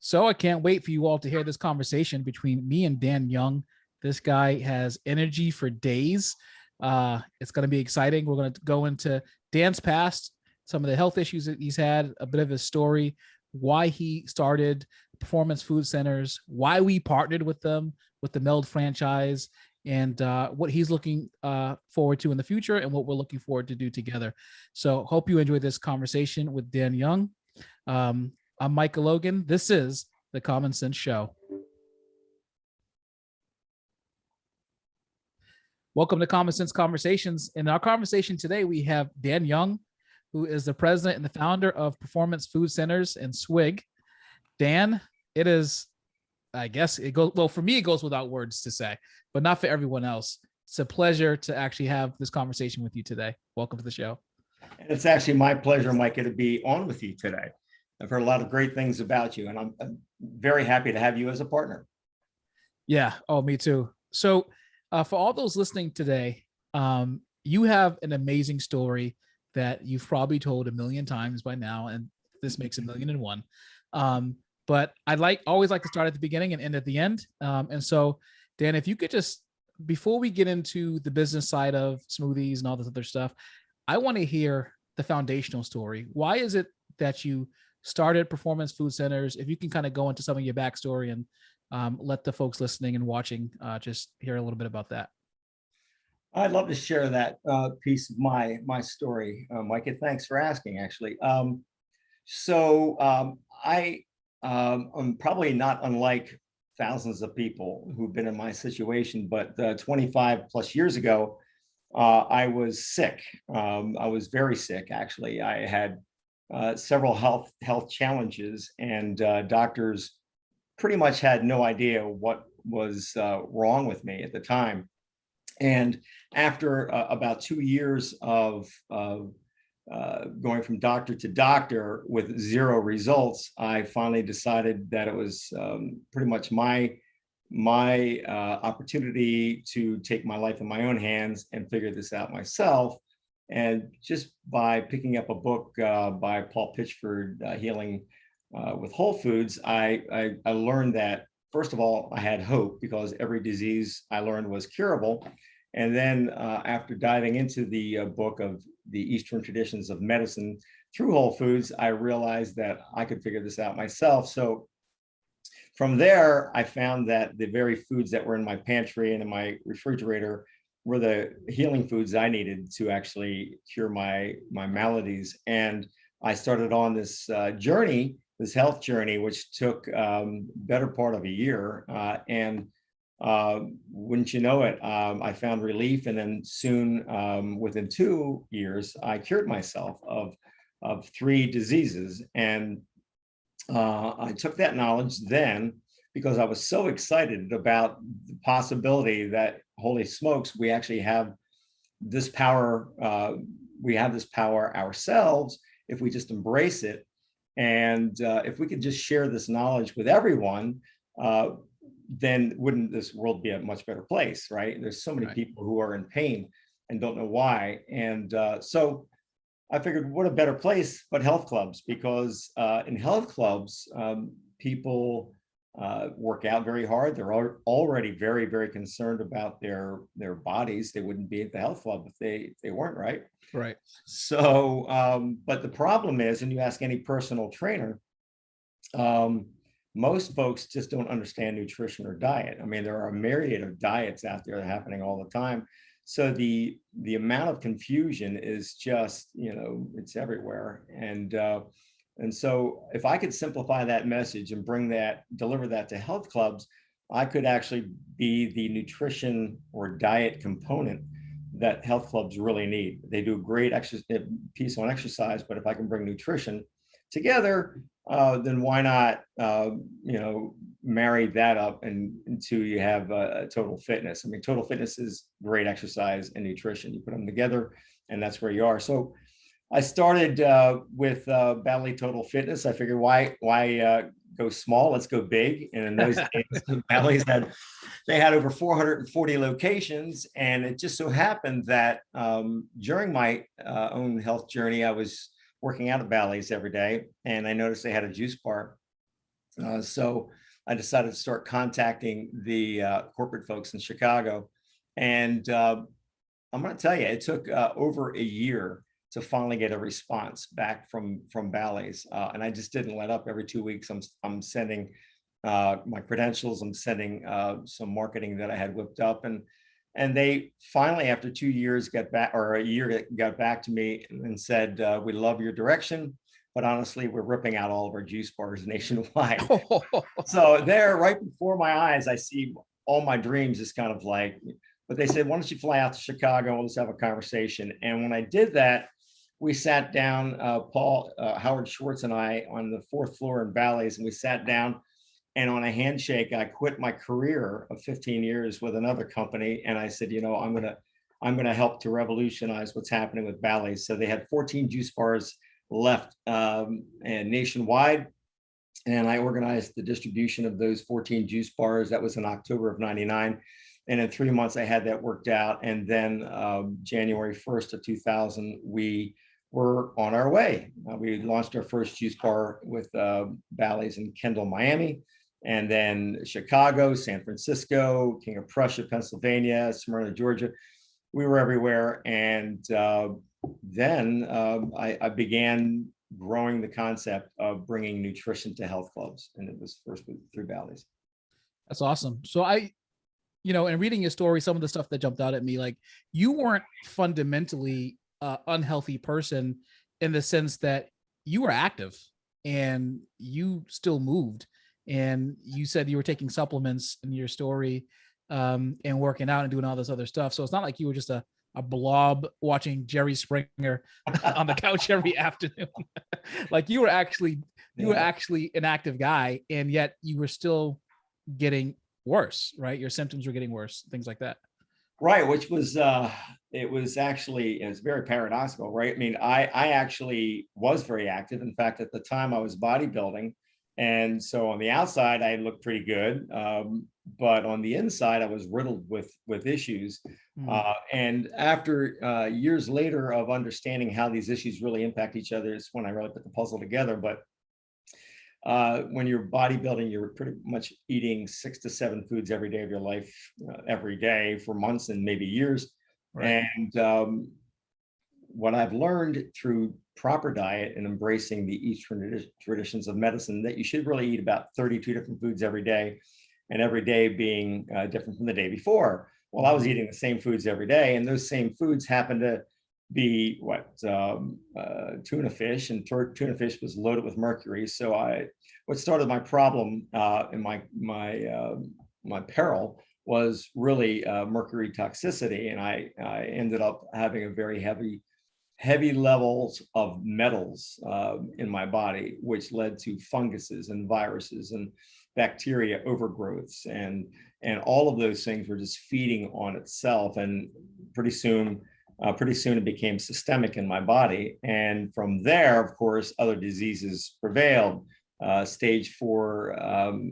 So I can't wait for you all to hear this conversation between me and Dan Young. This guy has energy for days. It's going to be exciting. We're going to go into Dan's past, some of the health issues that he's had, a bit of his story, why he started Performance Food Centers, why we partnered with them, with the Meld franchise, and what he's looking forward to in the future and what we're looking forward to do together. So hope you enjoyed this conversation with Dan Young. I'm Micah Logan. This is the Common Sense Show. Welcome to Common Sense Conversations. In our conversation today, we have Dan Young, who is the president and the founder of Performance Food Centers and SWIG. Dan, it is, I guess it goes, well, for me, it goes without words to say, but not for everyone else. It's a pleasure to actually have this conversation with you today. Welcome to the show. And it's actually my pleasure, Micah, to be on with you today. I've heard a lot of great things about you, and I'm very happy to have you as a partner. Yeah. Oh, me too. So for all those listening today, you have an amazing story that you've probably told a million times by now, and this makes a million and one. But always like to start at the beginning and end at the end. And so, Dan, if you could just, before we get into the business side of smoothies and all this other stuff, I want to hear the foundational story. Why is it that you started Performance Food Centers? If you can kind of go into some of your backstory and let the folks listening and watching just hear a little bit about that. I'd love to share that piece of my story, Micah. Thanks for asking, actually. I'm probably not unlike thousands of people who've been in my situation, but 25 plus years ago, I was sick. I was very sick, actually. I had several health challenges, and doctors pretty much had no idea what was wrong with me at the time. And after about 2 years of going from doctor to doctor with zero results, I finally decided that it was pretty much my opportunity to take my life in my own hands and figure this out myself. And just by picking up a book by Paul Pitchford, Healing with Whole Foods, I learned that, first of all, I had hope because every disease I learned was curable. And then after diving into the book of the Eastern traditions of medicine through Whole Foods, I realized that I could figure this out myself. So from there, I found that the very foods that were in my pantry and in my refrigerator were the healing foods I needed to actually cure my maladies. And I started on this journey, this health journey, which took better part of a year. Wouldn't you know it, I found relief. And then soon, within 2 years, I cured myself of 3 diseases. And I took that knowledge then because I was so excited about the possibility that, holy smokes, we actually have this power. We have this power ourselves if we just embrace it. And if we could just share this knowledge with everyone, then wouldn't this world be a much better place, right? There's so many people who are in pain and don't know why. And so I figured, what a better place but health clubs, because in health clubs, people work out very hard. They're already very, very concerned about their bodies. They wouldn't be at the health club if they weren't, right? Right. So, but the problem is, and you ask any personal trainer, most folks just don't understand nutrition or diet. I mean, there are a myriad of diets out there happening all the time. So the amount of confusion is just, it's everywhere. And so if I could simplify that message and deliver that to health clubs, I could actually be the nutrition or diet component that health clubs really need. They do a great piece on exercise, but if I can bring nutrition together, then why not, marry that up until you have total fitness. I mean, total fitness is great exercise and nutrition. You put them together, and that's where you are. So I started with Bally Total Fitness. I figured, why go small? Let's go big. And in those days, Bally's had over 440 locations, and it just so happened that during my own health journey, I was working out at Bally's every day, and I noticed they had a juice bar So I decided to start contacting the corporate folks in Chicago. And I'm going to tell you, it took over a year to finally get a response back from Bally's, and I just didn't let up. Every 2 weeks, I'm sending my credentials. I'm sending some marketing that I had whipped up, and they finally, after 2 years, got back, or a year, got back to me and said, "We love your direction, but honestly, we're ripping out all of our juice bars nationwide." So there, right before my eyes, I see all my dreams just kind of like, but they said, why don't you fly out to Chicago and let's have a conversation. And when I did that, we sat down, Howard Schwartz and I, on the fourth floor in Bally's, and we sat down, and on a handshake, I quit my career of 15 years with another company. And I said, I'm gonna help to revolutionize what's happening with Bally's. So they had 14 juice bars left, and nationwide. And I organized the distribution of those 14 juice bars. That was in October of '99. And in 3 months, I had that worked out. And then January 1st of 2000, we were on our way. We launched our first juice bar with Bally's in Kendall, Miami, and then Chicago, San Francisco, King of Prussia, Pennsylvania, Smyrna, Georgia. We were everywhere. And then I began growing the concept of bringing nutrition to health clubs. And it was first through Bally's. That's awesome. So in reading your story, some of the stuff that jumped out at me, like, you weren't fundamentally unhealthy person, in the sense that you were active and you still moved, and you said you were taking supplements in your story, and working out and doing all this other stuff. So it's not like you were just a blob watching Jerry Springer on the couch every afternoon. Like, you were actually an active guy, and yet you were still getting worse, right? Your symptoms were getting worse, things like that. Right, which was it was actually, it's very paradoxical, right? I mean, I actually was very active. In fact, at the time I was bodybuilding, and so on the outside I looked pretty good, but on the inside I was riddled with issues. And after years later of understanding how these issues really impact each other, is when I really put the puzzle together. But when you're bodybuilding, you're pretty much eating 6 to 7 foods every day of your life, every day for months and maybe years. Right. And what I've learned through proper diet and embracing the Eastern traditions of medicine, that you should really eat about 32 different foods every day, and every day being different from the day before. Well, I was eating the same foods every day, and those same foods happen to be tuna fish, and tuna fish was loaded with mercury. So what started my problem and my peril was really mercury toxicity, and I ended up having a very heavy levels of metals in my body, which led to funguses and viruses and bacteria overgrowths, and all of those things were just feeding on itself, and pretty soon it became systemic in my body. And from there, of course, other diseases prevailed. Stage 4,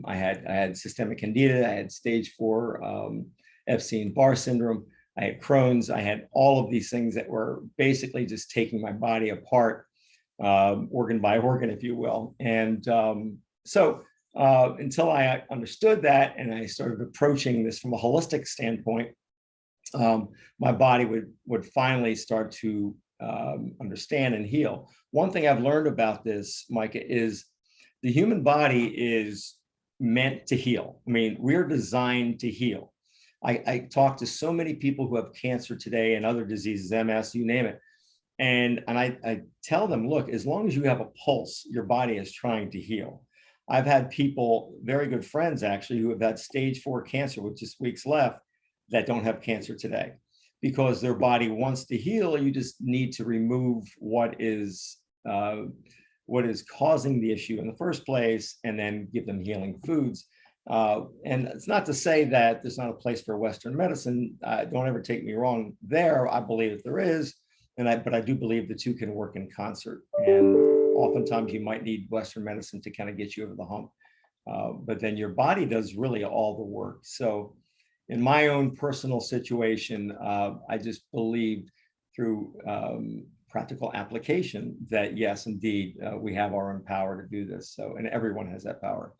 I had systemic candida. I had stage 4 Epstein-Barr syndrome. I had Crohn's. I had all of these things that were basically just taking my body apart, organ by organ, if you will. And so until I understood that, and I started approaching this from a holistic standpoint, my body would finally start to understand and heal. One thing I've learned about this, Micah, is the human body is meant to heal. I mean, we're designed to heal. I talk to so many people who have cancer today and other diseases, MS, you name it. And I tell them, look, as long as you have a pulse, your body is trying to heal. I've had people, very good friends actually, who have had stage 4 cancer with just weeks left, that don't have cancer today, because their body wants to heal. You just need to remove what is causing the issue in the first place, and then give them healing foods. And it's not to say that there's not a place for Western medicine. Don't ever take me wrong there. I believe that there is, but I do believe the two can work in concert. And oftentimes you might need Western medicine to kind of get you over the hump. But then your body does really all the work. So in my own personal situation, I just believed through practical application that yes, indeed, we have our own power to do this. So, and everyone has that power.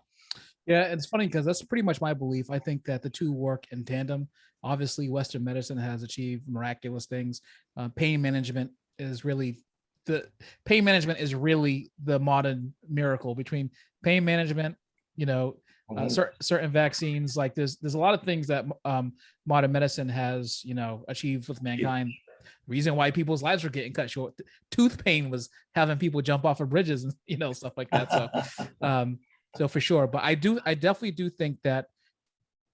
Yeah, it's funny because that's pretty much my belief. I think that the two work in tandem. Obviously, Western medicine has achieved miraculous things. Pain management is really the pain management is really the modern miracle. Between pain management, you know, Mhm. certain vaccines, like there's a lot of things that modern medicine has, achieved with Yeah. mankind. Reason why people's lives were getting cut short. Tooth pain was having people jump off of bridges and stuff like that. Um, so for sure, but I definitely do think that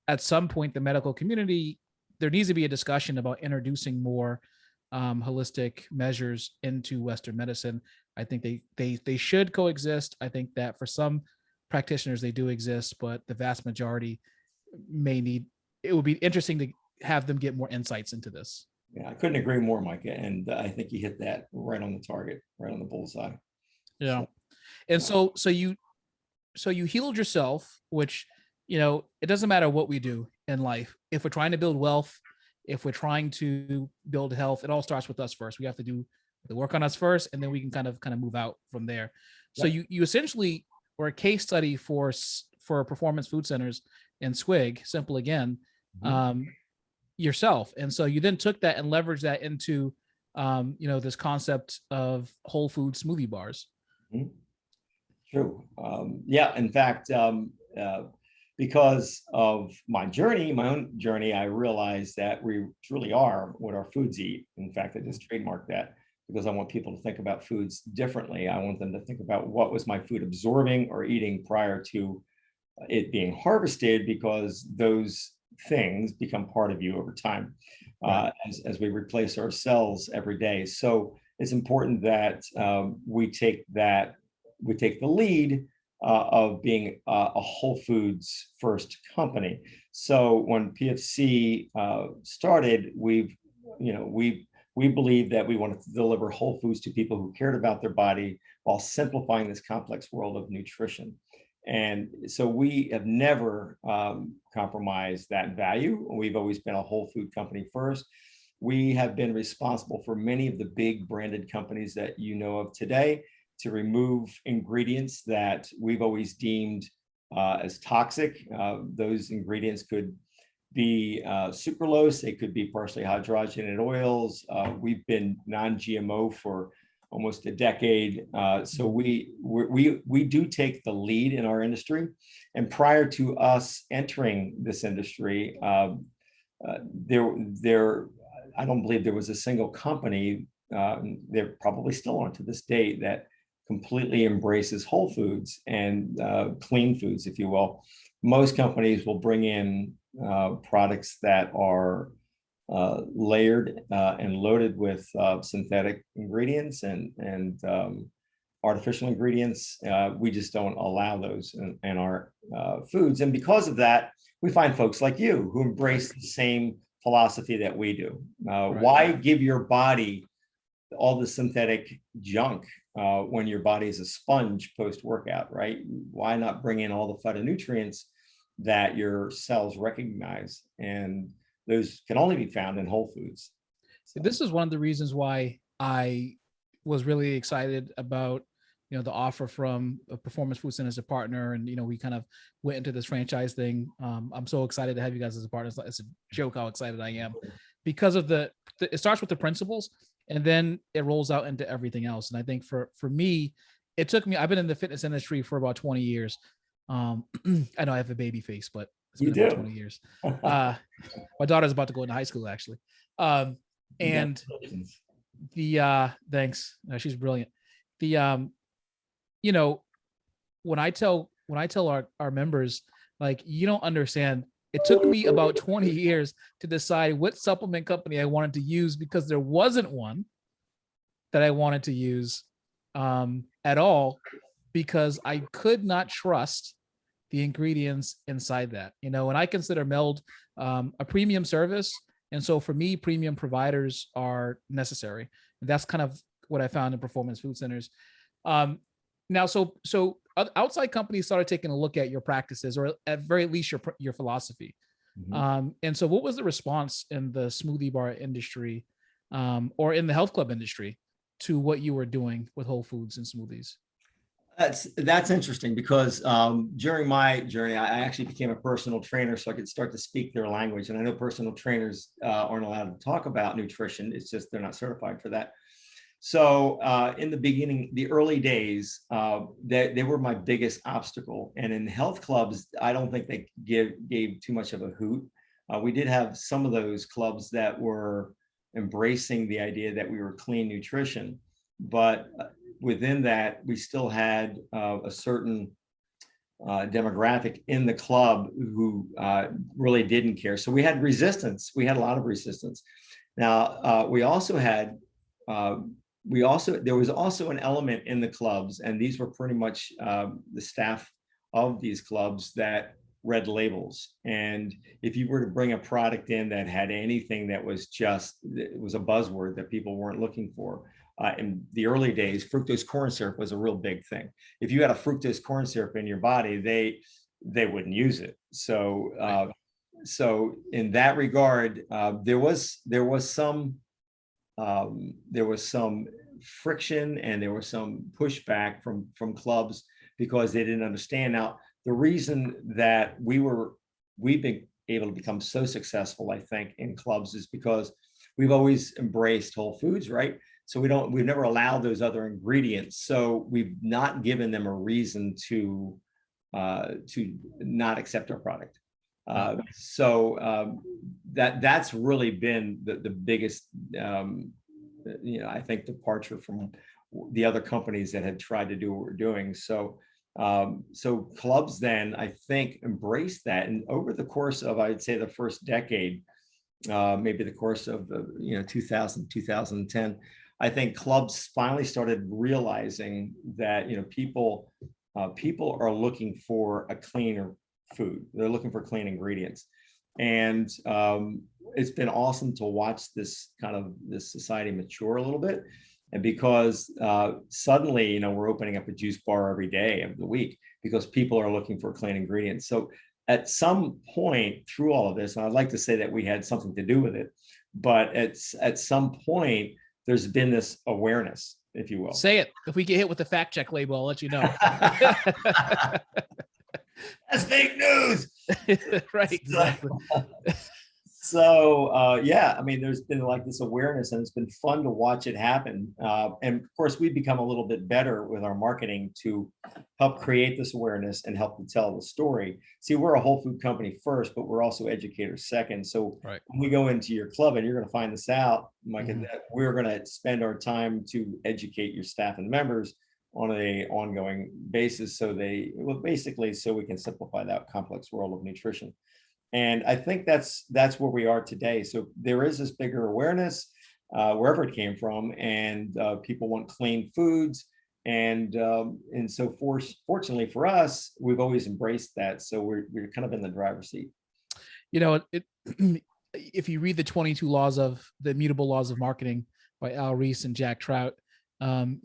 at some point the medical community, there needs to be a discussion about introducing more holistic measures into Western medicine. I think they should coexist. I think that for some practitioners they do exist, but the vast majority may need. It would be interesting to have them get more insights into this. Yeah, I couldn't agree more, Micah. And I think you hit that right on the target, right on the bullseye. Yeah, So, and yeah. so you healed yourself, which it doesn't matter what we do in life. If we're trying to build wealth, if we're trying to build health, it all starts with us first. We have to do the work on us first, and then we can kind of move out from there. So Yep. you essentially were a case study for performance food centers and Swig, Simple Again, Mhm. um, yourself. And so you then took that and leveraged that into this concept of whole food smoothie bars. Mhm. True. Yeah, in fact, because of my journey, my own journey, I realized that we truly are what our foods eat. In fact, I just trademarked that because I want people to think about foods differently. I want them to think about what was my food absorbing or eating prior to it being harvested, because those things become part of you over time Right. as we replace our cells every day. So it's important that we take the lead of being a whole foods first company. So when PFC started, we believed that we wanted to deliver whole foods to people who cared about their body while simplifying this complex world of nutrition. And so we have never compromised that value. We've always been a whole food company first. We have been responsible for many of the big branded companies that you know of today to remove ingredients that we've always deemed as toxic. Those ingredients could be sucralose, they could be partially hydrogenated oils. We've been non-GMO for almost a decade. So we do take the lead in our industry. And prior to us entering this industry, there I don't believe there was a single company. There probably still aren't to this day that completely embraces whole foods and clean foods, if you will. Most companies will bring in products that are layered and loaded with synthetic ingredients and artificial ingredients. We just don't allow those in our foods. And because of that, we find folks like you who embrace the same philosophy that we do. Right. Why give your body all the synthetic junk when your body is a sponge post workout, right? Why not bring in all the phytonutrients that your cells recognize? And those can only be found in whole foods. So, This is one of the reasons why I was really excited about the offer from a Performance Food Center as a partner, and we kind of went into this franchise thing. I'm so excited to have you guys as a partner. It's a joke how excited I am because of it starts with the principles, and then it rolls out into everything else. And I think for me, it took me. I've been in the fitness industry for about 20 years. I know I have a baby face, but it's you been about do. 20 years. My daughter's about to go into high school actually. Um, and Congratulations. the thanks, no, she's brilliant. The you know when I tell our members, like, you don't understand, it took me about 20 years to decide what supplement company I wanted to use, because there wasn't one that I wanted to use at all, because I could not trust the ingredients inside that. And I consider Meld a premium service. And so for me, premium providers are necessary. And that's kind of what I found in performance food centers. Um, now, so outside companies started taking a look at your practices, or at very least your philosophy. Mhm. And so what was the response in the smoothie bar industry, or in the health club industry, to what you were doing with whole foods and smoothies? That's interesting because during my journey, I actually became a personal trainer, so I could start to speak their language. And I know personal trainers aren't allowed to talk about nutrition; it's just they're not certified for that. So in the beginning, the early days, they were my biggest obstacle. And in health clubs, I don't think they gave too much of a hoot. We did have some of those clubs that were embracing the idea that we were clean nutrition, but within that, we still had a certain demographic in the club who really didn't care. So we had resistance. We had a lot of resistance. Now we also had there was also an element in the clubs, and these were pretty much the staff of these clubs that read labels. And if you were to bring a product in that had anything that was just, it was a buzzword that people weren't looking for. In the early days, fructose corn syrup was a real big thing. If you had a fructose corn syrup in your body, they wouldn't use it. So in that regard, there was some friction, and there was some pushback from clubs because they didn't understand. Now, the reason that we've been able to become so successful, I think, in clubs is because we've always embraced whole foods, right? So we've never allowed those other ingredients. So we've not given them a reason to not accept our product. That's really been the biggest, I think, departure from the other companies that had tried to do what we're doing. So clubs then, I think, embraced that. And over the course of, I'd say, the first decade, maybe the course of 2000, 2010, I think clubs finally started realizing that people are looking for a cleaner food. They're looking for clean ingredients. And it's been awesome to watch this society mature a little bit. And because suddenly, we're opening up a juice bar every day of the week because people are looking for clean ingredients. So at some point through all of this, and I'd like to say that we had something to do with it, but at some point, there's been this awareness, if you will. Say it. If we get hit with the fact check label, I'll let you know. That's fake news. Right. Exactly. So yeah, I mean, there's been like this awareness, and it's been fun to watch it happen. And of course, we've become a little bit better with our marketing to help create this awareness and help to tell the story. See, we're a whole food company first, but we're also educators second. So right. When we go into your club, and you're going to find this out, Micah, that we're going to spend our time to educate your staff and members on an ongoing basis, so we can simplify that complex world of nutrition. And I think that's where we are today. So there is this bigger awareness wherever it came from, and people want clean foods, and so fortunately for us, we've always embraced that. So we're kind of in the driver's seat. If you read the immutable laws of marketing by Al Ries and Jack Trout, there's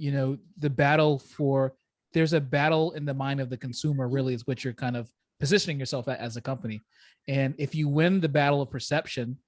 a battle in the mind of the consumer, really, is what you're kind of positioning yourself as a company. And if you win the battle of perception,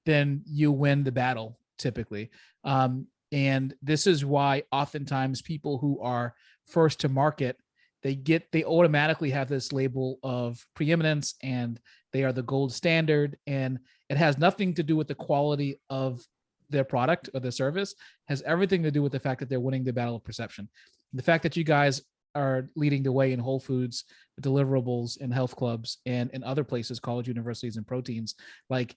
then you win the battle typically. And this is why oftentimes people who are first to market, they automatically have this label of preeminence, and they are the gold standard. And it has nothing to do with the quality of their product or their service. It has everything to do with the fact that they're winning the battle of perception. The fact that you guys are leading the way in Whole Foods, deliverables, in health clubs, and in other places, college universities and proteins, like,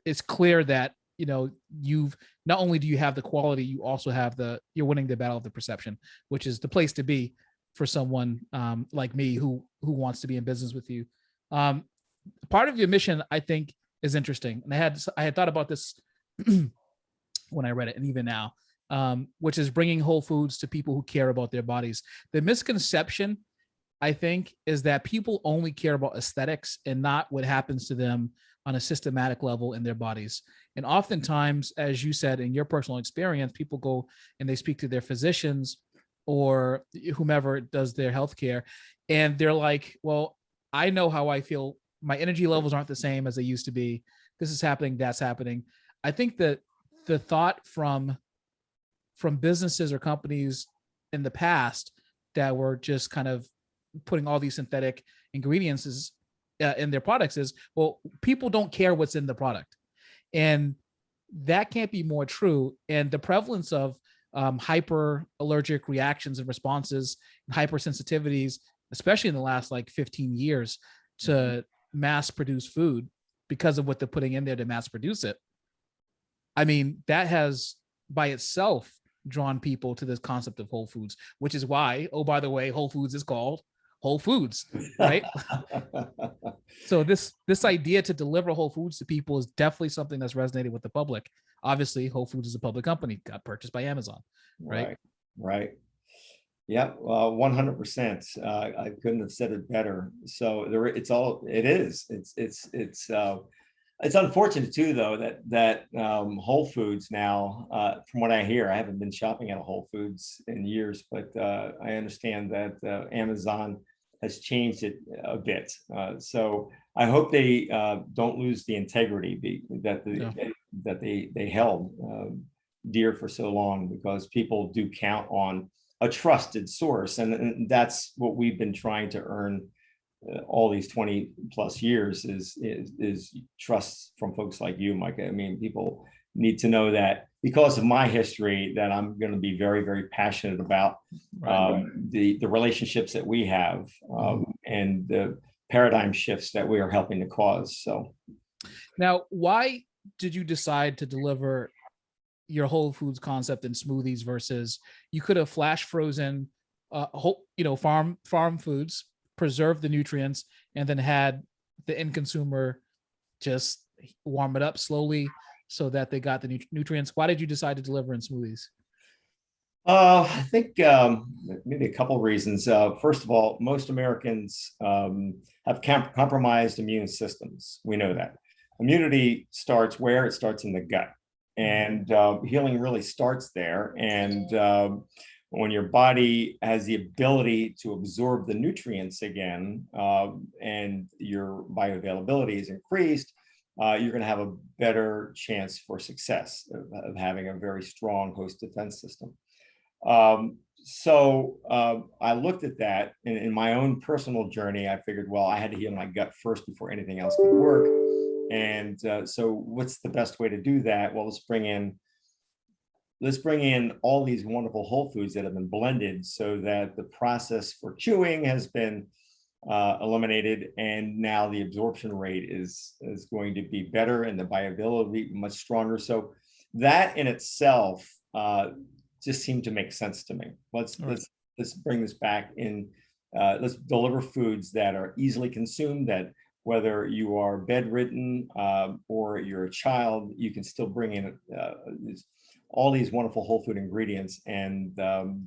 it's clear that you've not only do you have the quality, you also have you're winning the battle of the perception, which is the place to be for someone like me who wants to be in business with you. Part of your mission, I think, is interesting, and I had thought about this when I read it, and even now, which is bringing whole foods to people who care about their bodies. The misconception, I think, is that people only care about aesthetics and not what happens to them on a systematic level in their bodies. And oftentimes, as you said, in your personal experience, people go and they speak to their physicians or whomever does their healthcare, and they're like, well, I know how I feel. My energy levels aren't the same as they used to be. This is happening, that's happening. I think that the thought from businesses or companies in the past that were just kind of putting all these synthetic ingredients in their products is, well, people don't care what's in the product. And that can't be more true. And the prevalence of hyper allergic reactions and responses and hypersensitivities, especially in the last like 15 years to mass produce food because of what they're putting in there to mass produce it. I mean, that has by itself drawn people to this concept of whole foods, which is why, oh, by the way, Whole Foods is called Whole Foods, right? So this idea to deliver whole foods to people is definitely something that's resonated with the public. Obviously, Whole Foods is a public company, got purchased by Amazon, right? Right. Yep. 100%. I couldn't have said it better. So it's unfortunate too, though, that Whole Foods now, from what I hear, I haven't been shopping at a Whole Foods in years, but I understand that Amazon has changed it a bit. So I hope they don't lose the integrity that they held dear for so long, because people do count on a trusted source, and that's what we've been trying to earn all these 20 plus years is trust from folks like you, Micah. I mean, people need to know that because of my history, that I'm going to be very, very passionate about the relationships that we have and the paradigm shifts that we are helping to cause. So now, why did you decide to deliver your Whole Foods concept in smoothies versus you could have flash frozen farm foods, preserve the nutrients, and then had the end consumer just warm it up slowly so that they got the nutrients? Why did you decide to deliver in smoothies? I think maybe a couple of reasons. First of all, most Americans have compromised immune systems. We know that. Immunity starts where? It starts in the gut. And healing really starts there. And when your body has the ability to absorb the nutrients again, and your bioavailability is increased, you're going to have a better chance for success of having a very strong host defense system. So I looked at that in my own personal journey. I figured, well, I had to heal my gut first before anything else could work. And so what's the best way to do that? Well, let's bring in all these wonderful whole foods that have been blended so that the process for chewing has been eliminated, and now the absorption rate is going to be better and the bioavailability much stronger. So that in itself just seemed to make sense to me. Let's bring this back in. Let's deliver foods that are easily consumed, that whether you are bedridden or you're a child, you can still bring in all these wonderful whole food ingredients, and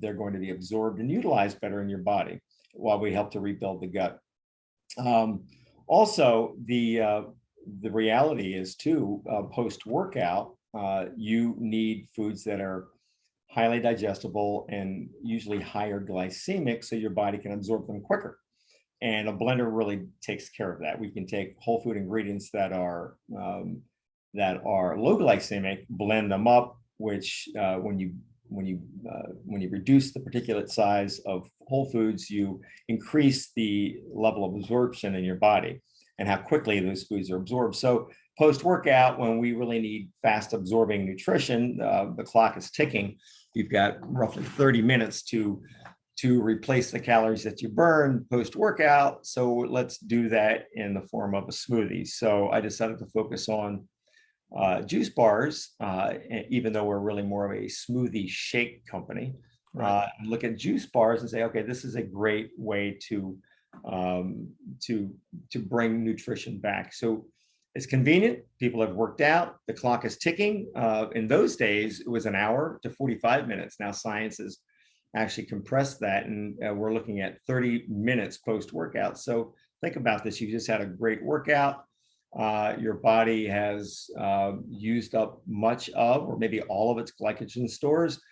they're going to be absorbed and utilized better in your body while we help to rebuild the gut. Also, the reality is too, post-workout, you need foods that are highly digestible and usually higher glycemic so your body can absorb them quicker. And a blender really takes care of that. We can take whole food ingredients that are low glycemic, blend them up, which when you reduce the particulate size of whole foods, you increase the level of absorption in your body and how quickly those foods are absorbed. So post-workout, when we really need fast absorbing nutrition, the clock is ticking. You've got roughly 30 minutes to replace the calories that you burn post-workout. So let's do that in the form of a smoothie. So I decided to focus on juice bars, even though we're really more of a smoothie shake company. Look at juice bars and say, okay, this is a great way to bring nutrition back. So it's convenient. People have worked out. The clock is ticking. In those days, it was an hour to 45 minutes. Now science has actually compressed that, and we're looking at 30 minutes post-workout. So think about this. You just had a great workout. Your body has used up much of, or maybe all of its glycogen stores.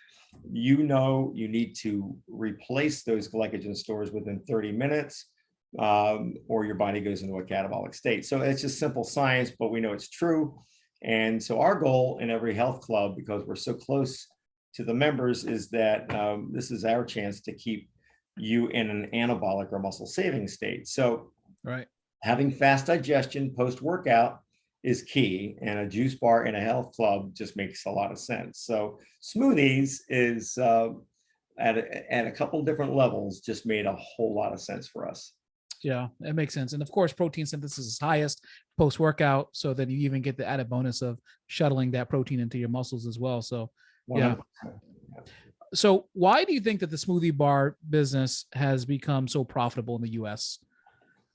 You know you need to replace those glycogen stores within 30 minutes, or your body goes into a catabolic state. So it's just simple science, but we know it's true. And so our goal in every health club, because we're so close to the members, is that this is our chance to keep you in an anabolic or muscle saving state. So Right. having fast digestion post workout is key, and a juice bar in a health club just makes a lot of sense. So smoothies is at a couple different levels just made a whole lot of sense for us. Yeah, it makes sense. And of course, protein synthesis is highest post workout. So then you even get the added bonus of shuttling that protein into your muscles as well. So, yeah. 100%. So, why do you think that the smoothie bar business has become so profitable in the US?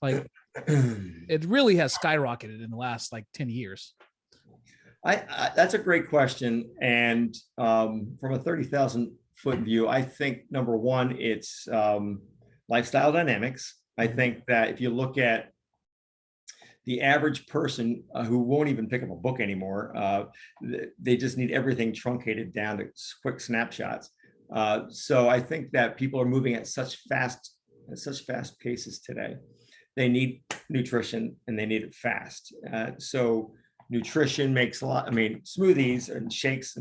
Like, it really has skyrocketed in the last like 10 years. That's a great question. And from a 30,000-foot view, I think number one, it's lifestyle dynamics. I think that if you look at the average person who won't even pick up a book anymore, they just need everything truncated down to quick snapshots. So I think that people are moving at such fast paces today. They need nutrition and they need it fast. So nutrition makes a lot. I mean, smoothies and shakes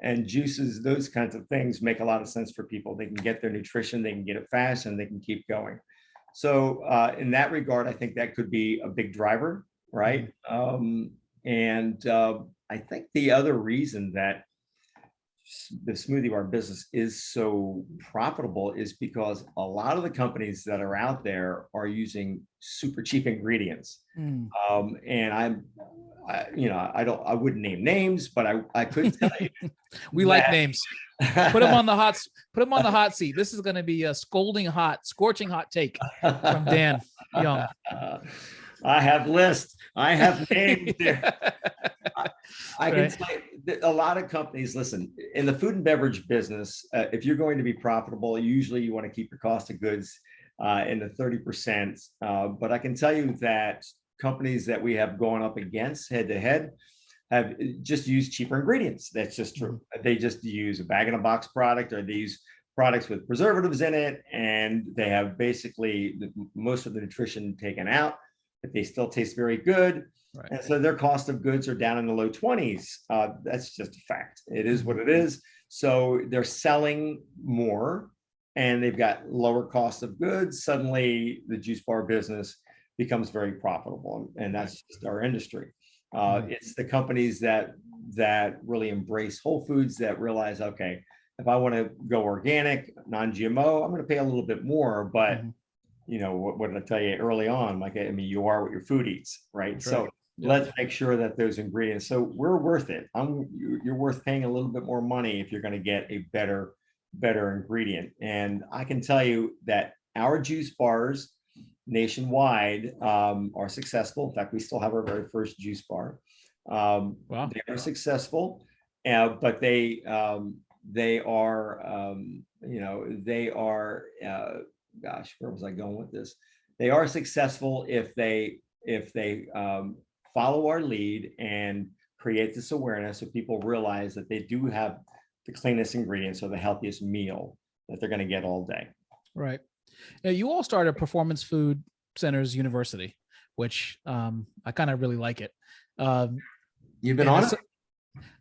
and juices, those kinds of things make a lot of sense for people. They can get their nutrition, they can get it fast, and they can keep going. So in that regard, I think that could be a big driver, right? And I think the other reason that the smoothie bar business is so profitable is because a lot of the companies that are out there are using super cheap ingredients. And I wouldn't name names, but I could tell you. We like names. Put them on the hot seat. This is going to be a scorching hot take from Dan Young. I have lists. I have names there. I can tell you that a lot of companies, listen, in the food and beverage business, if you're going to be profitable, usually you want to keep your cost of goods in the 30%. But I can tell you that companies that we have gone up against head to head have just used cheaper ingredients. That's just true. They just use a bag in a box product, or these products with preservatives in it, and they have basically most of the nutrition taken out, but they still taste very good. Right. And so their cost of goods are down in the low 20s. That's just a fact. It is what it is. So they're selling more and they've got lower cost of goods. Suddenly the juice bar business becomes very profitable. And that's just our industry. It's the companies that really embrace whole foods, that realize, okay, if I want to go organic, non-GMO, I'm going to pay a little bit more, but you know, what did I tell you early on? Like, I mean, you are what your food eats, right? That's so let's make sure that those ingredients, so we're worth it. You're worth paying a little bit more money if you're going to get a better ingredient. And I can tell you that our juice bars nationwide are successful. In fact, we still have our very first juice bar. Wow. They are successful, but they are, gosh, where was I going with this? They are successful if they follow our lead and create this awareness so people realize that they do have the cleanest ingredients or the healthiest meal that they're going to get all day. Right. Now, you all started Performance Food Centers University, which I kind of really like it. You've been on it?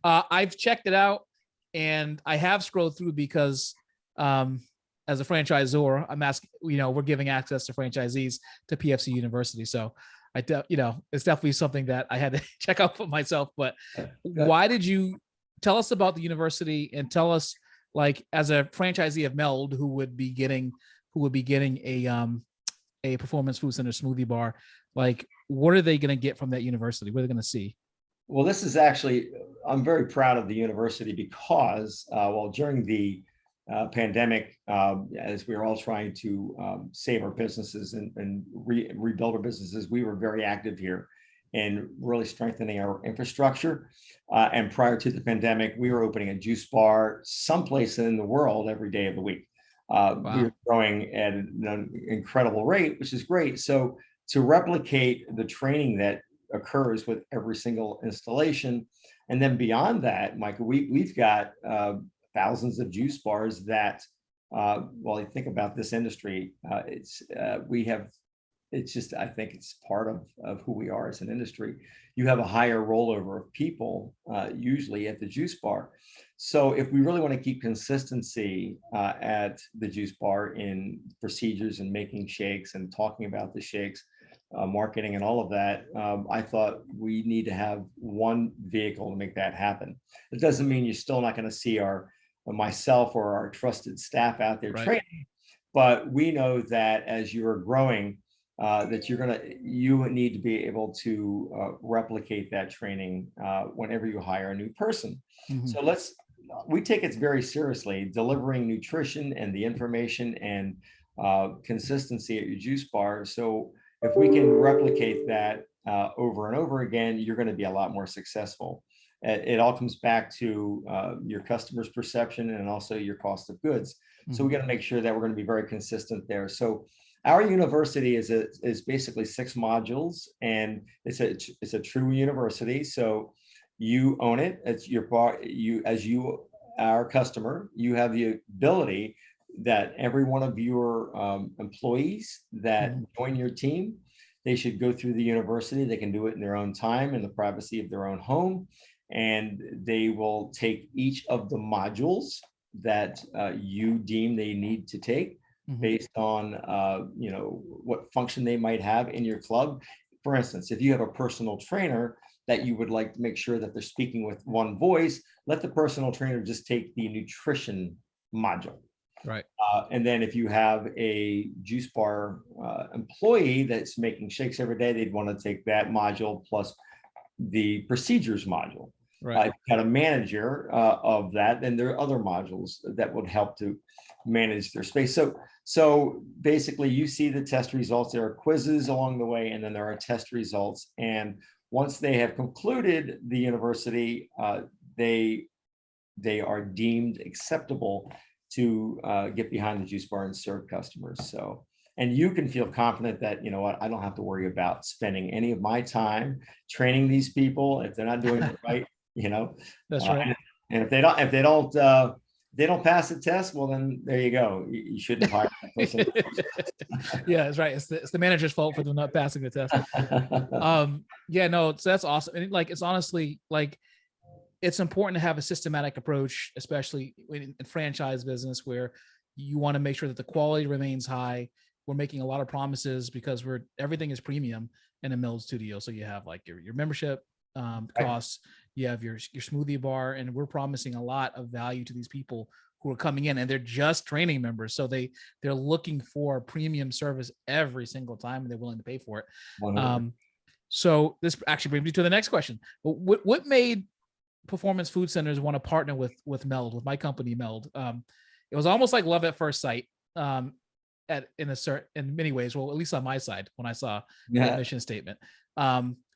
I've checked it out, and I have scrolled through because as a franchisor, I'm asking, we're giving access to franchisees to PFC University. So it's definitely something that I had to check out for myself. But why did you tell us about the university, and tell us, like, as a franchisee of Meld, who would be getting a Performance Food Center smoothie bar, like, what are they going to get from that university? What are they going to see? Well, this is actually, I'm very proud of the university because, during the pandemic, as we were all trying to save our businesses and rebuild our businesses, we were very active here in really strengthening our infrastructure. And prior to the pandemic, we were opening a juice bar someplace in the world every day of the week. Wow. We were growing at an incredible rate, which is great. So to replicate the training that occurs with every single installation, and then beyond that, Micah, we've got thousands of juice bars that, you think about this industry, we have it's just, I think it's part of who we are as an industry. You have a higher rollover of people usually at the juice bar. So if we really want to keep consistency at the juice bar in procedures and making shakes and talking about the shakes, marketing and all of that, I thought we need to have one vehicle to make that happen. It doesn't mean you're still not going to see myself or our trusted staff out there Right. training, but we know that as you're growing, that you need to be able to replicate that training whenever you hire a new person. Mhm. So we take it very seriously, delivering nutrition and the information and consistency at your juice bar. So if we can replicate that over and over again, you're going to be a lot more successful. It all comes back to your customer's perception and also your cost of goods. So we got to make sure that we're going to be very consistent there. So our university is basically 6 modules, and it's a true university. So you own it. It's your bar. Our customer, you have the ability that every one of your employees that join your team, they should go through the university. They can do it in their own time in the privacy of their own home, and they will take each of the modules that you deem they need to take based on what function they might have in your club. For instance, if you have a personal trainer that you would like to make sure that they're speaking with one voice, let the personal trainer just take the nutrition module. Right. And then if you have a juice bar employee that's making shakes every day, they'd want to take that module plus the procedures module. Right. If you got a manager of that, then there are other modules that would help to manage their space. So basically, you see the test results. There are quizzes along the way, and then there are test results. And once they have concluded the university, they are deemed acceptable to get behind the juice bar and serve customers. So, and you can feel confident that, you know what, I don't have to worry about spending any of my time training these people if they're not doing it right. That's right. And if they don't pass the test, well, then there you go. You shouldn't hire that person. Yeah, that's right. It's the manager's fault for them not passing the test. Yeah, no, so that's awesome. And like, it's honestly like, it's important to have a systematic approach, especially in franchise business, where you want to make sure that the quality remains high. We're making a lot of promises because everything is premium in a Milled studio. So you have like your membership costs, you have your smoothie bar, and we're promising a lot of value to these people who are coming in, and they're just training members. So they're looking for premium service every single time, and they're willing to pay for it. So this actually brings me to the next question. What made Performance Food Centers want to partner with Meld, with my company Meld? It was almost like love at first sight, in many ways. Well, at least on my side when I saw the mission statement.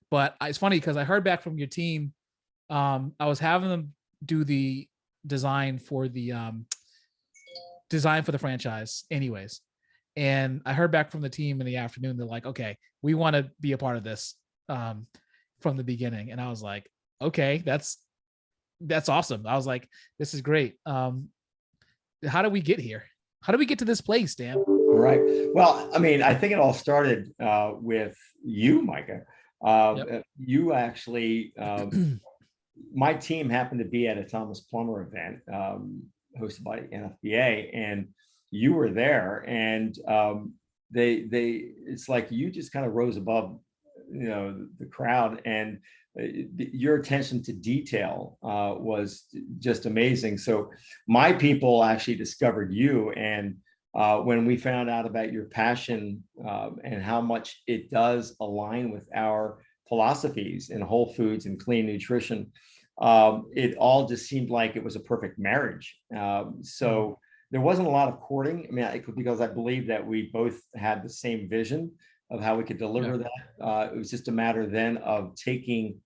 But it's funny because I heard back from your team. I was having them do the design for the franchise, anyways, and I heard back from the team in the afternoon. They're like, "Okay, we want to be a part of this from the beginning," and I was like, "Okay, that's awesome." I was like, "This is great." How do we get here? How do we get to this place, Dan? Right. Well, I mean, I think it all started with you, Micah. You actually, my team happened to be at a Thomas Plummer event hosted by NFBA, and you were there, and it's like you just kind of rose above, the crowd, and your attention to detail was just amazing. So my people actually discovered you, and when we found out about your passion and how much it does align with our philosophies in whole foods and clean nutrition, it all just seemed like it was a perfect marriage. So there wasn't a lot of courting. I mean, because I believe that we both had the same vision of how we could deliver that. It was just a matter then of taking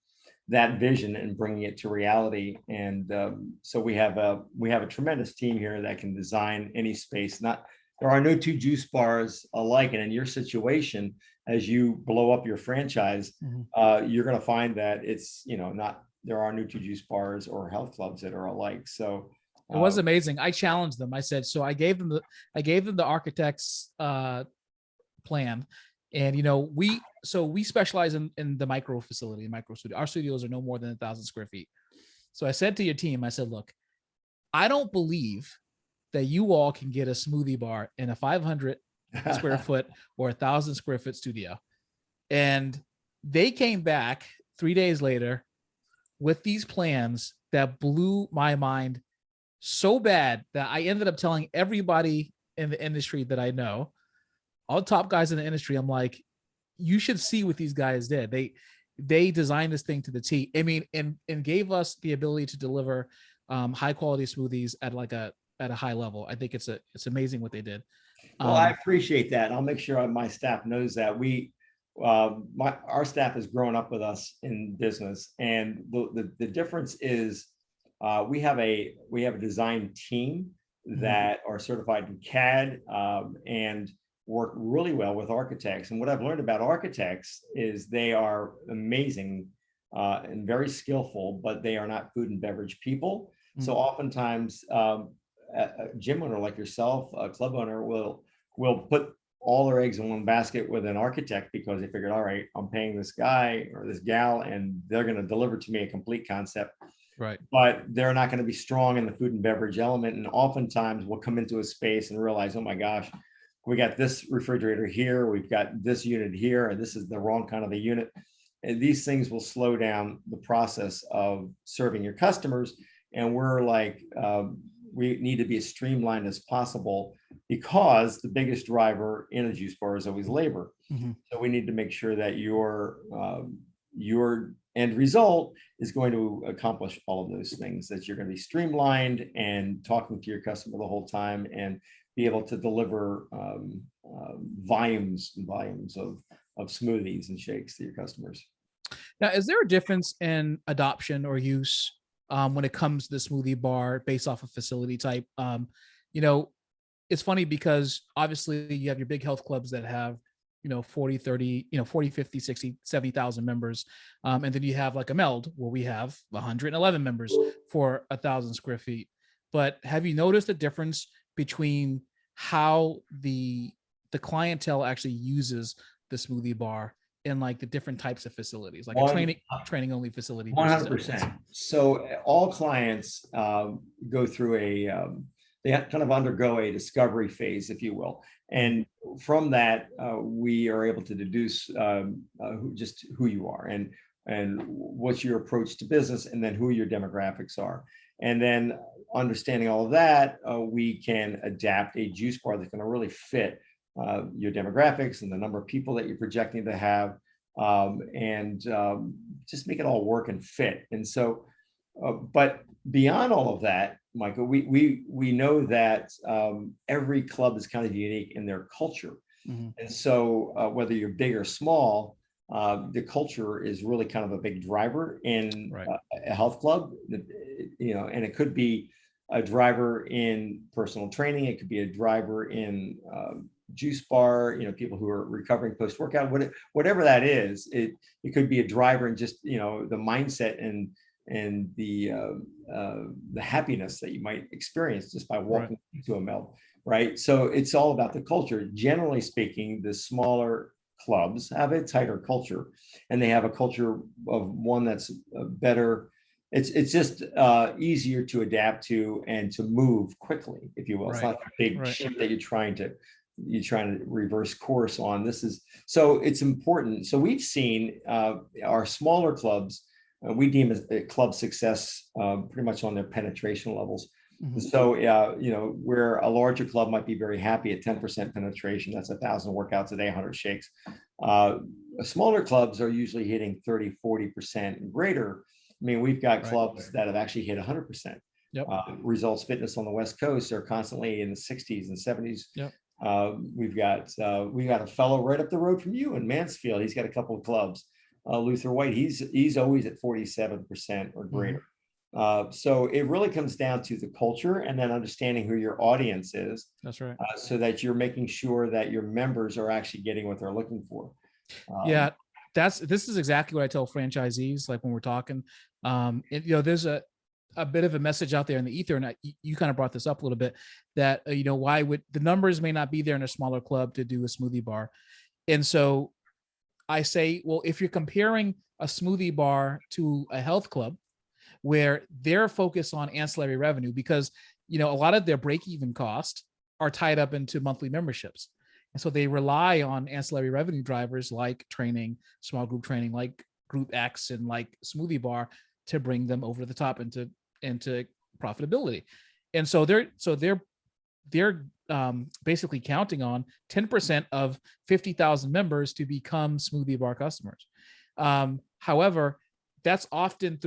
that vision and bringing it to reality. And so we have a tremendous team here that can design any space. There are no two juice bars alike, and in your situation, as you blow up your franchise, you're going to find that it's there are no two juice bars or health clubs that are alike. So it was amazing. I challenged them. I said, so I gave them the architect's plan, And we specialize in the micro facility, micro studio. Our studios are no more than 1,000 square feet. So I said to your team, I said, look, I don't believe that you all can get a smoothie bar in a 500 square foot or 1,000 square foot studio. And they came back 3 days later with these plans that blew my mind so bad that I ended up telling everybody in the industry that I know, all the top guys in the industry. I'm like, you should see what these guys did. They designed this thing to the T. I mean, and gave us the ability to deliver high quality smoothies at a high level. I think it's amazing what they did. Well, I appreciate that. I'll make sure my staff knows that our staff has grown up with us in business, and the difference is we have a design team that are certified in CAD and work really well with architects. And what I've learned about architects is they are amazing and very skillful, but they are not food and beverage people. So oftentimes a gym owner like yourself, a club owner, will put all their eggs in one basket with an architect because they figured, all right, I'm paying this guy or this gal and they're going to deliver to me a complete concept. Right. But they're not going to be strong in the food and beverage element. And oftentimes we'll come into a space and realize, oh my gosh, we got this refrigerator here, we've got this unit here, and this is the wrong kind of a unit. And these things will slow down the process of serving your customers. And we're like, we need to be as streamlined as possible because the biggest driver in a juice bar is always labor. So we need to make sure that your end result is going to accomplish all of those things, that you're going to be streamlined and talking to your customer the whole time and be able to deliver volumes and volumes of smoothies and shakes to your customers. Now, is there a difference in adoption or use when it comes to the smoothie bar based off of facility type? It's funny because obviously you have your big health clubs that have 40, 30, 40, 50, 60, 70,000 members. And then you have like a Meld where we have 111 members for 1,000 square feet. But have you noticed the difference between how the clientele actually uses the smoothie bar in like the different types of facilities, like a training only facility? 100%. So all clients go through they kind of undergo a discovery phase, if you will. And from that, we are able to deduce just who you are and what's your approach to business, and then who your demographics are. And then understanding all of that, we can adapt a juice bar that's going to really fit your demographics and the number of people that you're projecting to have, and just make it all work and fit. And so, but beyond all of that, Michael, we know that every club is kind of unique in their culture. And so whether you're big or small, the culture is really kind of a big driver in a health club, and it could be a driver in personal training. It could be a driver in juice bar, people who are recovering post-workout, whatever that is. It could be a driver in just, the mindset and the happiness that you might experience just by walking into a Meld, right? So it's all about the culture. Generally speaking, the smaller clubs have a tighter culture, and they have a culture of one that's better. It's just easier to adapt to and to move quickly, if you will. It's not a big ship that you're trying to reverse course on. So it's important. So we've seen our smaller clubs, we deem as a club success pretty much on their penetration levels. So, where a larger club might be very happy at 10% penetration, that's 1,000 workouts a day, 100 shakes. Smaller clubs are usually hitting 30, 40% and greater. I mean, we've got clubs that have actually hit 100%. Results Fitness on the West Coast are constantly in the 60s and 70s. We've got a fellow right up the road from you in Mansfield. He's got a couple of clubs. Luther White, he's always at 47% or greater. So it really comes down to the culture and then understanding who your audience is. That's right. So that you're making sure that your members are actually getting what they're looking for. This is exactly what I tell franchisees, like when we're talking. There's a bit of a message out there in the ether, and you kind of brought this up a little bit, that why would the numbers may not be there in a smaller club to do a smoothie bar. And so I say, well, if you're comparing a smoothie bar to a health club where they're focused on ancillary revenue, because a lot of their break-even costs are tied up into monthly memberships. And so they rely on ancillary revenue drivers like training, small group training, like Group X and like Smoothie Bar to bring them over the top into profitability. And so they're basically counting on 10% of 50,000 members to become Smoothie Bar customers. However, that's often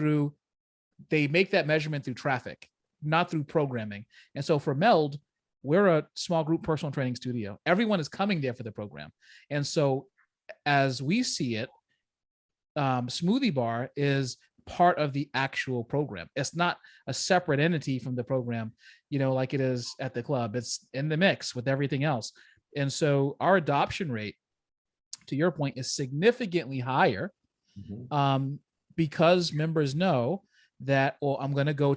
they make that measurement through traffic, not through programming. And so for Meld, we're a small group personal training studio. Everyone is coming there for the program. And so as we see it, Smoothie Bar is part of the actual program. It's not a separate entity from the program, like it is at the club. It's in the mix with everything else. And so our adoption rate, to your point, is significantly higher, because members know that, well, I'm going to go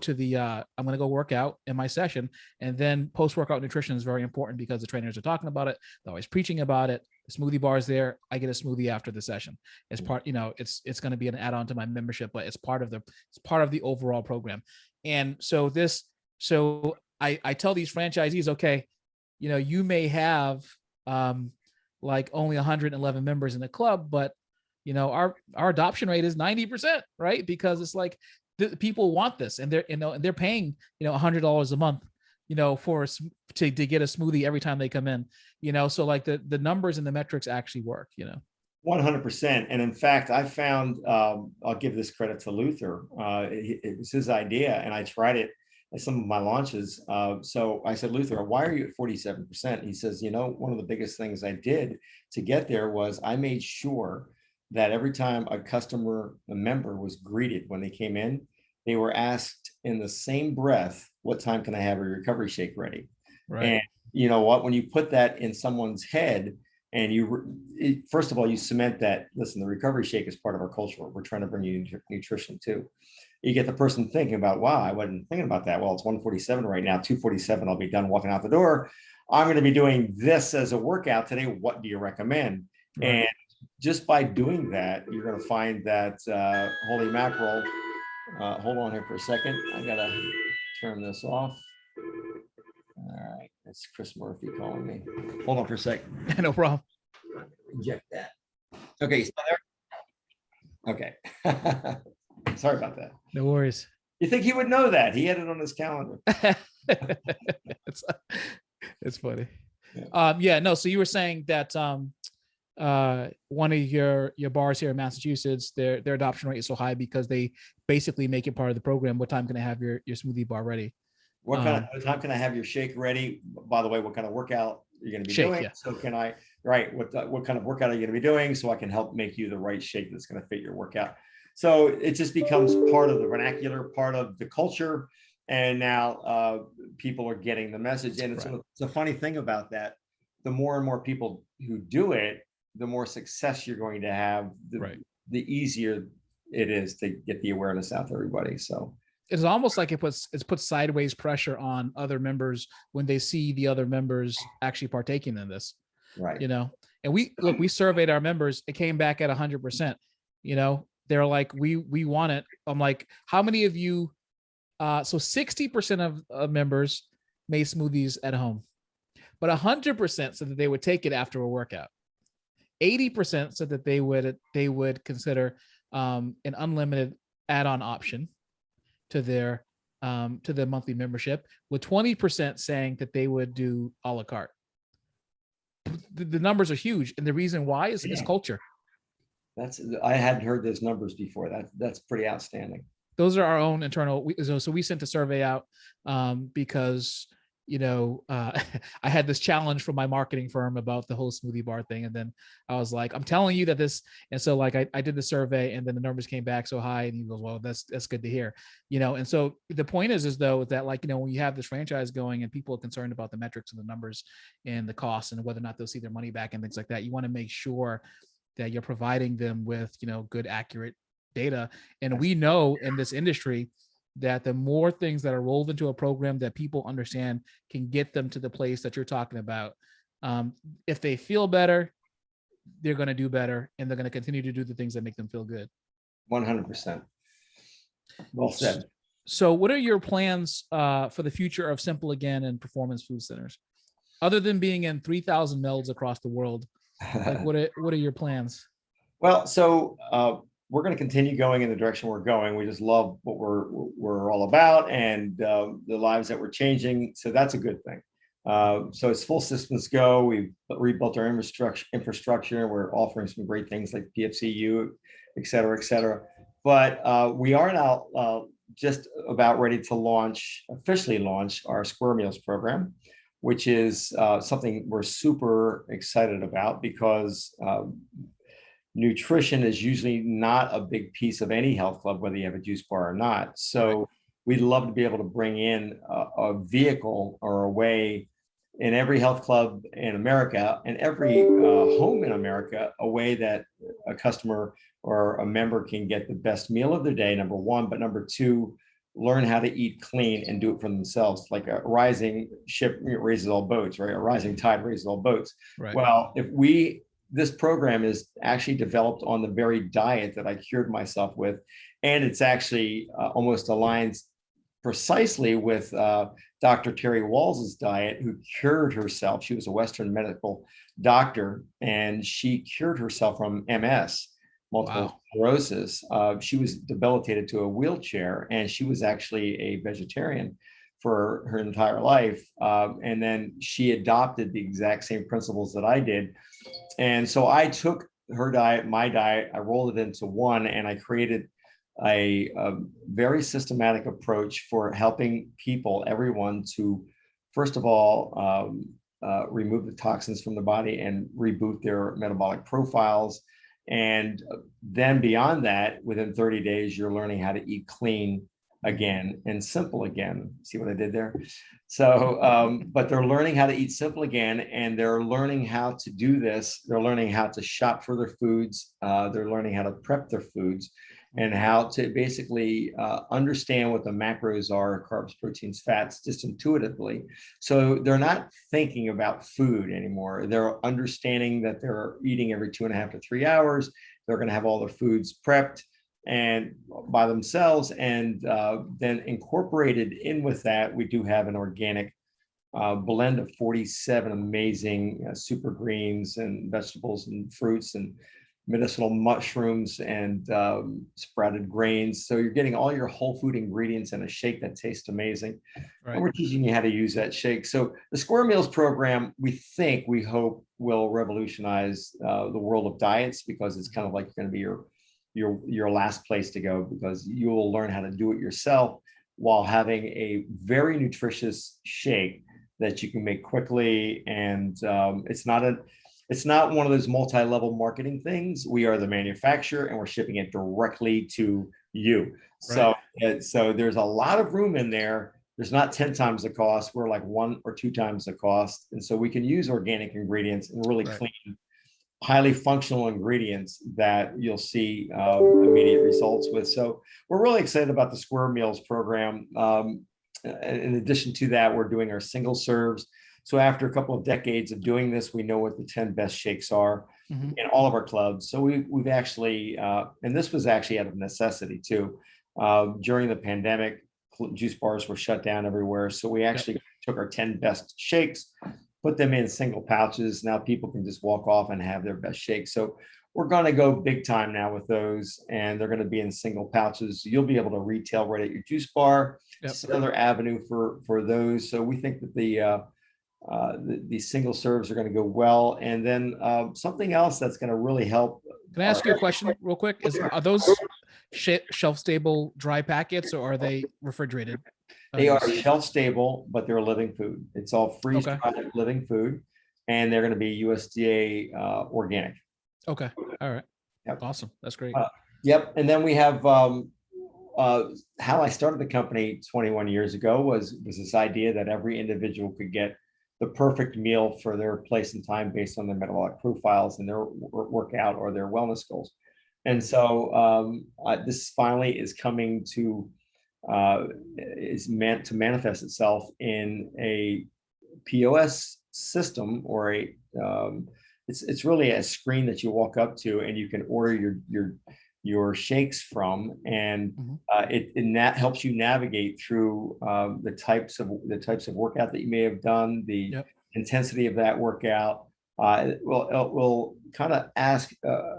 work out in my session. And then post-workout nutrition is very important because the trainers are talking about it. They're always preaching about it. The smoothie bar is there. I get a smoothie after the session. It's part, it's going to be an add-on to my membership, but it's part of the overall program. And so I tell these franchisees, okay, you may have like only 111 members in the club, but our adoption rate is 90%, right? Because it's like people want this, and they're paying $100 a month to get a smoothie every time they come in, so like the numbers and the metrics actually work. 100%. And in fact, I found, I'll give this credit to Luther. It was his idea, and I tried it at some of my launches. So I said, Luther, why are you at 47%? He says, one of the biggest things I did to get there was I made sure that every time a member was greeted when they came in, they were asked in the same breath, what time can I have a recovery shake ready? Right. And you know what, when you put that in someone's head, and first of all, you cement that, listen, the recovery shake is part of our culture. We're trying to bring you nutrition too. You get the person thinking about, wow, I wasn't thinking about that. Well, it's 1:47 right now, 2:47, I'll be done walking out the door. I'm going to be doing this as a workout today. What do you recommend? Right. And just by doing that, you're going to find that, holy mackerel, hold on here for a second. I got to turn this off. All right, that's Chris Murphy calling me. Hold on for a second. No problem. Inject that. Okay, still there? Okay. Sorry about that. No worries. You think he would know that? He had it on his calendar. It's funny. Yeah. No. So you were saying that one of your bars here in Massachusetts, their adoption rate is so high because they basically make it part of the program. What time can I have your smoothie bar ready? What time can I have your shake ready? By the way, what kind of workout you're going to be doing? Yeah. So can I, right? What kind of workout are you going to be doing? So I can help make you the right shake that's going to fit your workout. So it just becomes part of the vernacular, part of the culture. And now people are getting the message. And it's a funny thing about that. The more and more people who do it, the more success you're going to have, the easier it is to get the awareness out to everybody. So it's almost like it puts sideways pressure on other members when they see the other members actually partaking in this. Right. And we surveyed our members. It came back at 100%. They're like, we want it. I'm like, how many of you? So 60% of members made smoothies at home, but 100% said that they would take it after a workout. 80% said that they would consider an unlimited add-on option to their monthly membership, with 20% saying that they would do a la carte. The numbers are huge, and the reason why is culture. I hadn't heard those numbers before. That's pretty outstanding. Those are our own internal. So we sent a survey out because I had this challenge from my marketing firm about the whole smoothie bar thing. And then I was like, I'm telling you that this, and so like I did the survey, and then the numbers came back so high, and he goes, well, that's good to hear, and so the point is though, that like, when you have this franchise going and people are concerned about the metrics and the numbers and the costs and whether or not they'll see their money back and things like that, you want to make sure that you're providing them with, good, accurate data. And we know in this industry that the more things that are rolled into a program that people understand can get them to the place that you're talking about. If they feel better, they're going to do better, and they're going to continue to do the things that make them feel good. 100%. Well said. So what are your plans for the future of Simple Again and Performance Food Centers? Other than being in 3,000 melds across the world, like what are your plans? Well, so we're going to continue going in the direction we're going. We just love what we're all about, and the lives that we're changing. So that's a good thing. So it's full systems go. We've rebuilt our infrastructure. We're offering some great things like PFCU, et cetera, et cetera. But we are now just about ready to officially launch our Square Meals program, which is something we're super excited about because nutrition is usually not a big piece of any health club, whether you have a juice bar or not. So we'd love to be able to bring in a vehicle or a way in every health club in America and every home in America, a way that a customer or a member can get the best meal of their day, number one, but number two, learn how to eat clean and do it for themselves. Like a rising ship raises all boats, right? A rising tide raises all boats. Right. Well, this program is actually developed on the very diet that I cured myself with. And it's actually almost aligns precisely with Dr. Terry Walls's diet, who cured herself. She was a Western medical doctor, and she cured herself from MS, multiple sclerosis. She was debilitated to a wheelchair, and she was actually a vegetarian for her entire life. And then she adopted the exact same principles that I did. And so I took her diet, my diet, I rolled it into one, and I created a very systematic approach for helping people, everyone, to, first of all, remove the toxins from the body and reboot their metabolic profiles. And then beyond that, within 30 days, you're learning how to eat clean again and simple again. See what I did there? So, but they're learning how to eat simple again, and they're learning how to do this. They're learning how to shop for their foods. They're learning how to prep their foods and how to basically understand what the macros are, carbs, proteins, fats, just intuitively. So they're not thinking about food anymore. They're understanding that they're eating every 2.5 to 3 hours. They're going to have all their foods prepped and by themselves, and then incorporated in with that, we do have an organic blend of 47 amazing super greens and vegetables and fruits and medicinal mushrooms and sprouted grains. So you're getting all your whole food ingredients in a shake that tastes amazing. Right. And we're teaching you how to use that shake. So the Square Meals program, we hope will revolutionize the world of diets, because it's kind of like going to be your last place to go, because you will learn how to do it yourself while having a very nutritious shake that you can make quickly. And it's not one of those multi-level marketing things. We are the manufacturer, and we're shipping it directly to you. Right. So there's a lot of room in there. There's not 10 times the cost. We're like 1 or 2 times the cost. And so we can use organic ingredients and really clean, highly functional ingredients that you'll see immediate results with. So we're really excited about the Square Meals program. In addition to that, we're doing our single serves. So after a couple of decades of doing this, we know what the 10 best shakes are in all of our clubs. So we've actually, and this was actually out of necessity too. During the pandemic, juice bars were shut down everywhere. So we actually took our 10 best shakes, put them in single pouches. Now people can just walk off and have their best shake. So we're going to go big time now with those, and they're going to be in single pouches. You'll be able to retail right at your juice bar. It's another avenue for those. So we think that the single serves are going to go well. And then something else that's going to really help. Can I ask you a question real quick? Are those shelf stable dry packets, or are they refrigerated? They are shelf stable, but they're living food. It's all freeze dried living food, and they're going to be USDA organic. Okay. All right. Yep. Awesome. That's great. Yep. And then we have how I started the company 21 years ago was this idea that every individual could get the perfect meal for their place and time based on their metabolic profiles and their workout or their wellness goals. And so this finally is coming to is meant to manifest itself in a POS system or a it's really a screen that you walk up to and you can order your shakes from, and that helps you navigate through the types of workout that you may have done, the intensity of that workout. It will kind of ask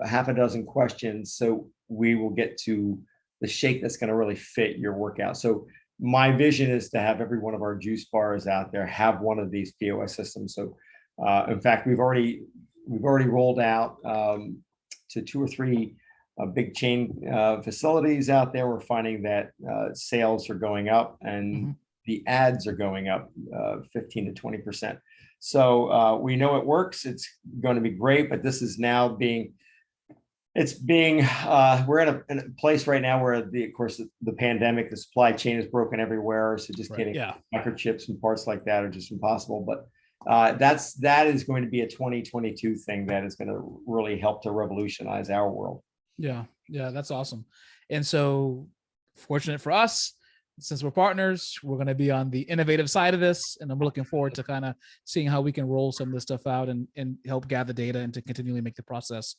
half a dozen questions, so we will get to the shake that's going to really fit your workout. So my vision is to have every one of our juice bars out there have one of these POS systems. So in fact, we've already rolled out to 2 or 3 big chain facilities out there. We're finding that sales are going up, and the ads are going up 15 to 20%. So we know it works. It's going to be great, but this is now we're in a place right now where of course the pandemic, the supply chain is broken everywhere. So just getting microchips and parts like that are just impossible. But that is going to be a 2022 thing that is going to really help to revolutionize our world. Yeah, that's awesome. And so, fortunate for us, since we're partners, we're going to be on the innovative side of this, and I'm looking forward to kind of seeing how we can roll some of this stuff out and help gather data and to continually make the process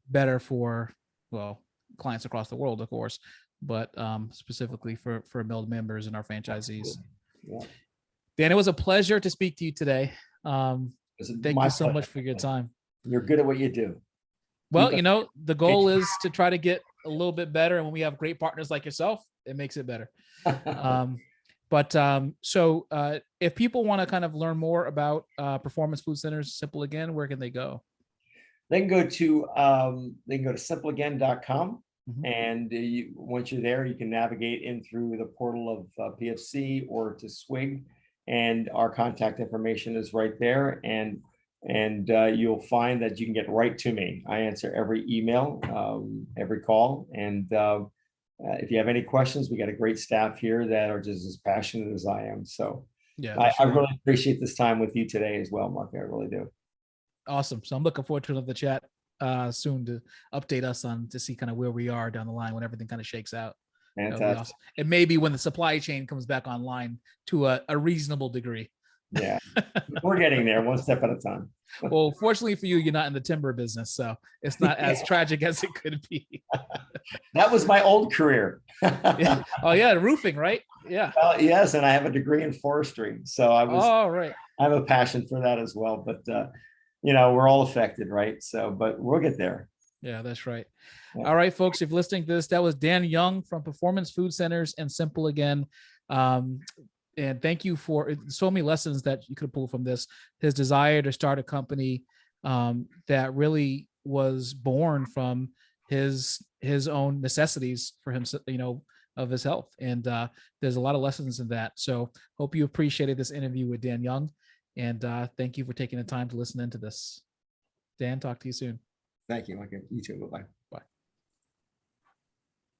better for, well, clients across the world, of course, but specifically for Meld members and our franchisees. Yeah. Dan, it was a pleasure to speak to you today. Thank you so much for your time. You're good at what you do. Well, the goal is to try to get a little bit better. And when we have great partners like yourself, it makes it better. So if people want to kind of learn more about Performance Food Centers, Simple Again, where can they go? They can go to simpleagain.com. And once you're there, you can navigate in through the portal of PFC or to SWIG, and our contact information is right there. And you'll find that you can get right to me. I answer every email, every call. And if you have any questions, we got a great staff here that are just as passionate as I am. So I really appreciate this time with you today as well, Mark. I really do. Awesome. So I'm looking forward to another chat soon to update us to see kind of where we are down the line when everything kind of shakes out. Fantastic. Awesome. And maybe when the supply chain comes back online to a reasonable degree. Yeah, we're getting there one step at a time. Well, fortunately for you, you're not in the timber business, so it's not as tragic as it could be. That was my old career. Yeah. Oh yeah, roofing, right? Yeah. Well, yes, and I have a degree in forestry, so I have a passion for that as well. But we're all affected, right? So, but we'll get there. Yeah, that's right. Yeah. All right, folks, if you're listening to this, that was Dan Young from Performance Food Centers and Simple Again. And thank you for so many lessons that you could pull from this. His desire to start a company that really was born from his own necessities for him, of his health. And there's a lot of lessons in that. So hope you appreciated this interview with Dan Young. And thank you for taking the time to listen into this. Dan, talk to you soon. Thank you, Micah. You too. Bye-bye. Bye.